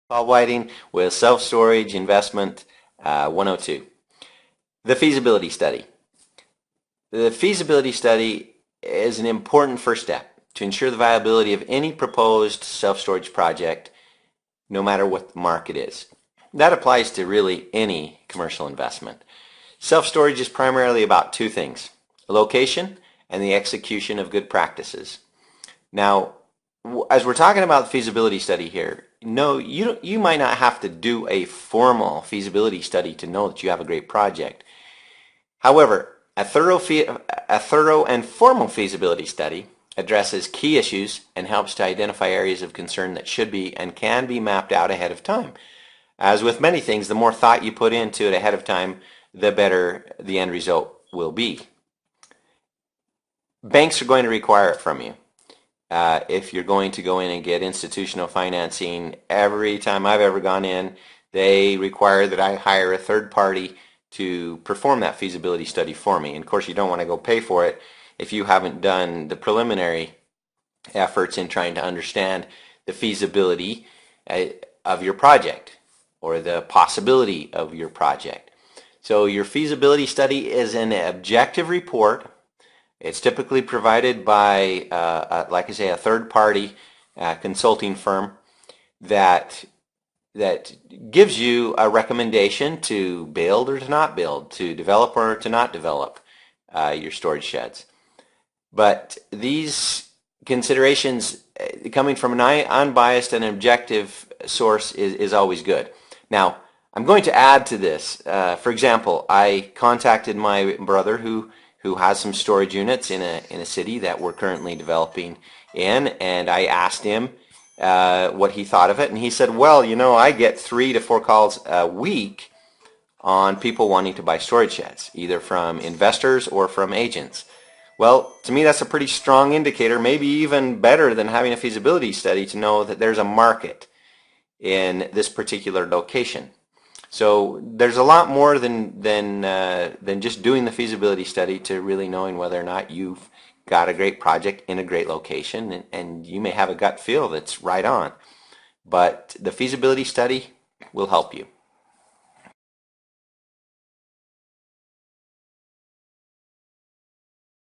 Paul Whiting with Self-Storage Investment 102. The feasibility study. The feasibility study is an important first step to ensure the viability of any proposed self-storage project, no matter what the market is. That applies to really any commercial investment. Self-storage is primarily about two things: location and the execution of good practices. Now, as we're talking about the feasibility study here, no, you might not have to do a formal feasibility study to know that you have a great project. However, a thorough and formal feasibility study addresses key issues and helps to identify areas of concern that should be and can be mapped out ahead of time. As with many things, the more thought you put into it ahead of time, the better the end result will be. Banks are going to require it from you. If you're going to go in and get institutional financing, every time I've ever gone in, they require that I hire a third party to perform that feasibility study for me. And of course, you don't want to go pay for it if you haven't done the preliminary efforts in trying to understand the feasibility of your project or the possibility of your project. So your feasibility study is an objective report. It's typically provided by, like I say, a third-party consulting firm that gives you a recommendation to build or to not build, to develop or to not develop your storage sheds. But these considerations coming from an unbiased and objective source is always good. Now, I'm going to add to this. For example, I contacted my brother who has some storage units in a city that we're currently developing in, and I asked him what he thought of it, and he said, well, you know, I get 3 to 4 calls a week on people wanting to buy storage sheds, either from investors or from agents. Well, to me, that's a pretty strong indicator, maybe even better than having a feasibility study, to know that there's a market in this particular location. So there's a lot more than just doing the feasibility study to really knowing whether or not you've got a great project in a great location, and you may have a gut feel that's right on. But the feasibility study will help you.